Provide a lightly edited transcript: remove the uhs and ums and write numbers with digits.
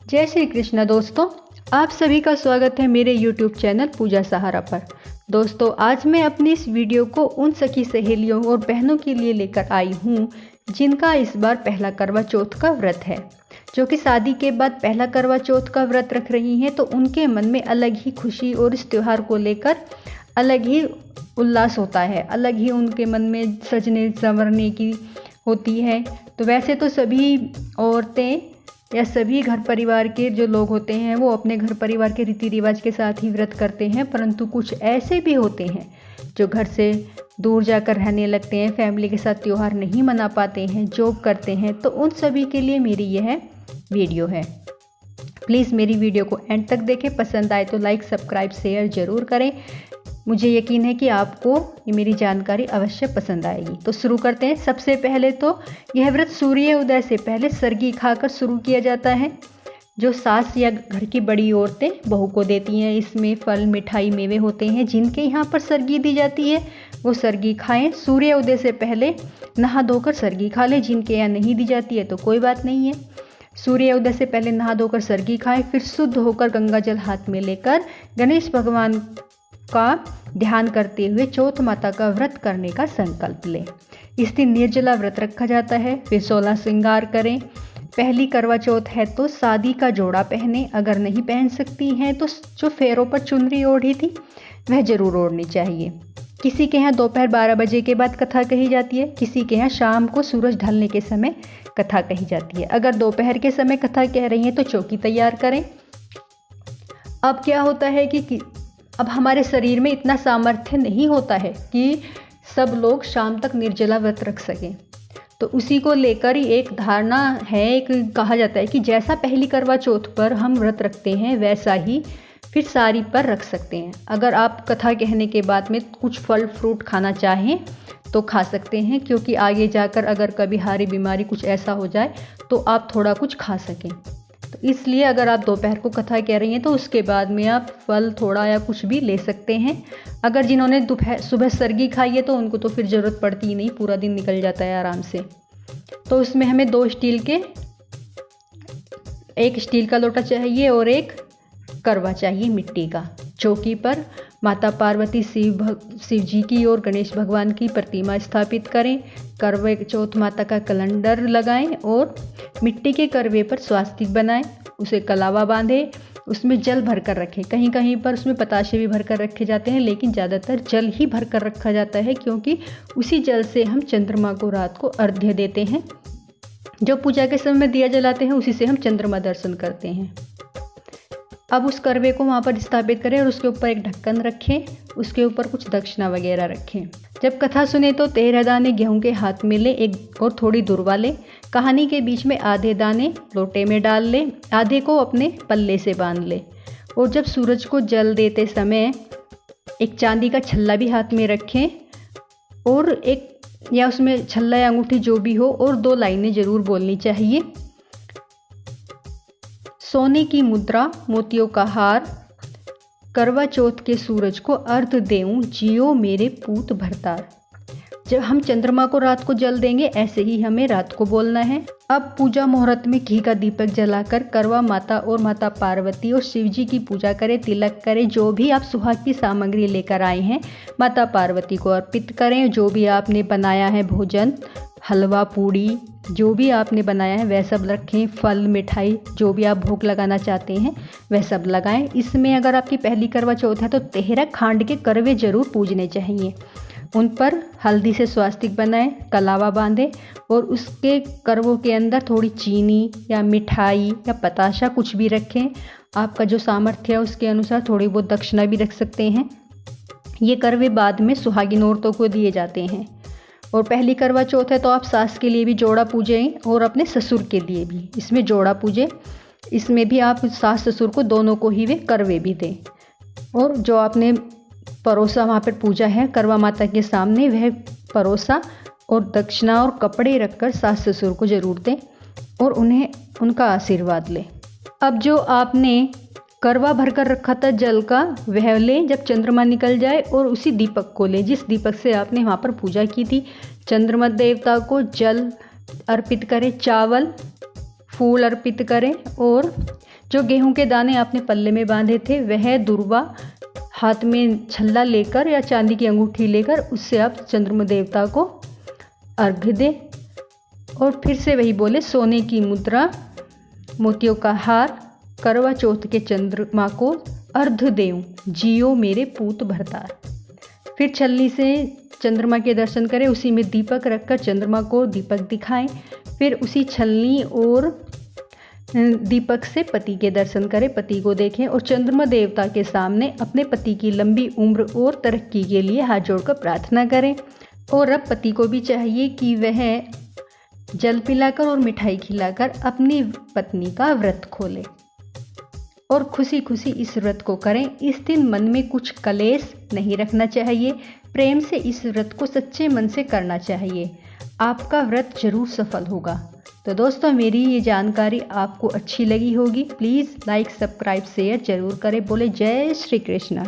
जय श्री कृष्ण दोस्तों, आप सभी का स्वागत है मेरे YouTube चैनल पूजा सहारा पर। दोस्तों, आज मैं अपनी इस वीडियो को उन सखी सहेलियों और बहनों के लिए लेकर आई हूँ जिनका इस बार पहला करवा चौथ का व्रत है, जो कि शादी के बाद पहला करवा चौथ का व्रत रख रही हैं। तो उनके मन में अलग ही खुशी और इस त्यौहार को लेकर अलग ही उल्लास होता है, अलग ही उनके मन में सजने संवरने की होती है। तो वैसे तो सभी औरतें या सभी घर परिवार के जो लोग होते हैं वो अपने घर परिवार के रीति रिवाज के साथ ही व्रत करते हैं, परंतु कुछ ऐसे भी होते हैं जो घर से दूर जाकर रहने लगते हैं, फैमिली के साथ त्यौहार नहीं मना पाते हैं, जॉब करते हैं। तो उन सभी के लिए मेरी यह वीडियो है। प्लीज़ मेरी वीडियो को एंड तक देखें, पसंद आए तो लाइक सब्सक्राइब शेयर ज़रूर करें। मुझे यकीन है कि आपको ये मेरी जानकारी अवश्य पसंद आएगी। तो शुरू करते हैं। सबसे पहले तो यह व्रत सूर्य उदय से पहले सरगी खाकर शुरू किया जाता है, जो सास या घर की बड़ी औरतें बहू को देती हैं। इसमें फल मिठाई मेवे होते हैं। जिनके यहाँ पर सरगी दी जाती है वो सरगी खाएं। सूर्य उदय से पहले नहा धोकर सरगी खा लें। जिनके यहाँ नहीं दी जाती है तो कोई बात नहीं है, सूर्य उदय से पहले नहा धोकर सरगी खाएं। फिर शुद्ध होकर गंगा जल हाथ में लेकर गणेश भगवान का ध्यान करते हुए चौथ माता का व्रत करने का संकल्प लें। इस दिन निर्जला व्रत रखा जाता है। फिर 16 श्रृंगार करें। पहली करवा चौथ है तो शादी का जोड़ा पहने। अगर नहीं पहन सकती हैं तो जो फेरों पर चुनरी ओढ़ी थी वह जरूर ओढ़नी चाहिए। किसी के यहाँ दोपहर 12 बजे के बाद कथा कही जाती है, किसी के यहाँ शाम को सूरज ढलने के समय कथा कही जाती है। अगर दोपहर के समय कथा कह रही हैं तो चौकी तैयार करें। अब क्या होता है कि अब हमारे शरीर में इतना सामर्थ्य नहीं होता है कि सब लोग शाम तक निर्जला व्रत रख सकें। तो उसी को लेकर ही एक धारणा है, एक कहा जाता है कि जैसा पहली करवा चौथ पर हम व्रत रखते हैं वैसा ही फिर सारी पर रख सकते हैं। अगर आप कथा कहने के बाद में कुछ फल फ्रूट खाना चाहें तो खा सकते हैं, क्योंकि आगे जाकर अगर कभी हारी बीमारी कुछ ऐसा हो जाए तो आप थोड़ा कुछ खा सकें। तो इसलिए अगर आप दोपहर को कथा कह रही हैं तो उसके बाद में आप फल थोड़ा या कुछ भी ले सकते हैं। अगर जिन्होंने दोपहर सुबह सरगी खाई है तो उनको तो फिर ज़रूरत पड़ती ही नहीं, पूरा दिन निकल जाता है आराम से। तो उसमें हमें 2 स्टील के, एक स्टील का लोटा चाहिए और एक करवा चाहिए मिट्टी का। चौकी पर माता पार्वती शिव जी की और गणेश भगवान की प्रतिमा स्थापित करें। करवे चौथ माता का कैलेंडर लगाएं और मिट्टी के करवे पर स्वास्तिक बनाएं। उसे कलावा बांधें, उसमें जल भर कर रखें। कहीं कहीं पर उसमें पताशे भी भर कर रखे जाते हैं, लेकिन ज़्यादातर जल ही भर कर रखा जाता है, क्योंकि उसी जल से हम चंद्रमा को रात को अर्घ्य देते हैं। जो पूजा के समय में दिया जलाते हैं उसी से हम चंद्रमा दर्शन करते हैं। अब उस करवे को वहाँ पर स्थापित करें और उसके ऊपर एक ढक्कन रखें, उसके ऊपर कुछ दक्षिणा वगैरह रखें। जब कथा सुने तो 13 दाने गेहूं के हाथ में लें, एक और थोड़ी दुर्वा लें। कहानी के बीच में आधे दाने लोटे में डाल लें, आधे को अपने पल्ले से बांध लें। और जब सूरज को जल देते समय एक चांदी का छल्ला भी हाथ में रखें और एक या उसमें छल्ला या अंगूठी जो भी हो, और 2 लाइनें जरूर बोलनी चाहिए। सोने की मुद्रा मोतियों का हार, करवा चौथ के सूरज को अर्घ देऊं, जियो मेरे पूत भरतार। जब हम चंद्रमा को रात को जल देंगे ऐसे ही हमें रात को बोलना है। अब पूजा मुहूर्त में घी का दीपक जलाकर करवा माता और माता पार्वती और शिव जी की पूजा करें, तिलक करें। जो भी आप सुहाग की सामग्री लेकर आए हैं माता पार्वती को अर्पित करें। जो भी आपने बनाया है भोजन, हलवा पूड़ी जो भी आपने बनाया है वह सब रखें। फल मिठाई जो भी आप भोग लगाना चाहते हैं वह सब लगाएं। इसमें अगर आपकी पहली करवा चौथ है तो 13 खांड के करवे जरूर पूजने चाहिए। उन पर हल्दी से स्वास्तिक बनाएं, कलावा बांधें और उसके करवों के अंदर थोड़ी चीनी या मिठाई या पताशा कुछ भी रखें। आपका जो सामर्थ्य है उसके अनुसार थोड़ी बहुत दक्षिणा भी रख सकते हैं। ये करवे बाद में सुहागिन औरतों को दिए जाते हैं। और पहली करवा चौथ है तो आप सास के लिए भी जोड़ा पूजें और अपने ससुर के लिए भी इसमें जोड़ा पूजें। इसमें भी आप सास ससुर को दोनों को ही वे करवे भी दें। और जो आपने परोसा वहाँ पर पूजा है करवा माता के सामने, वह परोसा और दक्षिणा और कपड़े रखकर सास ससुर को जरूर दें और उन्हें उनका आशीर्वाद लें। अब जो आपने करवा भरकर रखा था जल का वह लें जब चंद्रमा निकल जाए, और उसी दीपक को लें जिस दीपक से आपने वहाँ पर पूजा की थी। चंद्रमा देवता को जल अर्पित करें, चावल फूल अर्पित करें और जो गेहूं के दाने आपने पल्ले में बांधे थे वह दुर्वा हाथ में छल्ला लेकर या चांदी की अंगूठी लेकर उससे आप चंद्रमा देवता को अर्घ्य दें। और फिर से वही बोले, सोने की मुद्रा, मोतियों का हार, करवा चौथ के चंद्रमा को अर्घ्य देऊं, जियो मेरे पूत भरतार। फिर छलनी से चंद्रमा के दर्शन करें, उसी में दीपक रखकर चंद्रमा को दीपक दिखाएं। फिर उसी छलनी और दीपक से पति के दर्शन करें, पति को देखें और चंद्रमा देवता के सामने अपने पति की लंबी उम्र और तरक्की के लिए हाथ जोड़कर प्रार्थना करें। और अब पति को भी चाहिए कि वह जल पिलाकर और मिठाई खिलाकर अपनी पत्नी का व्रत खोले और खुशी खुशी इस व्रत को करें। इस दिन मन में कुछ कलेश नहीं रखना चाहिए, प्रेम से इस व्रत को सच्चे मन से करना चाहिए। आपका व्रत जरूर सफल होगा। तो दोस्तों, मेरी ये जानकारी आपको अच्छी लगी होगी। प्लीज़ लाइक, सब्सक्राइब, शेयर जरूर करें। बोले जय श्री कृष्ण।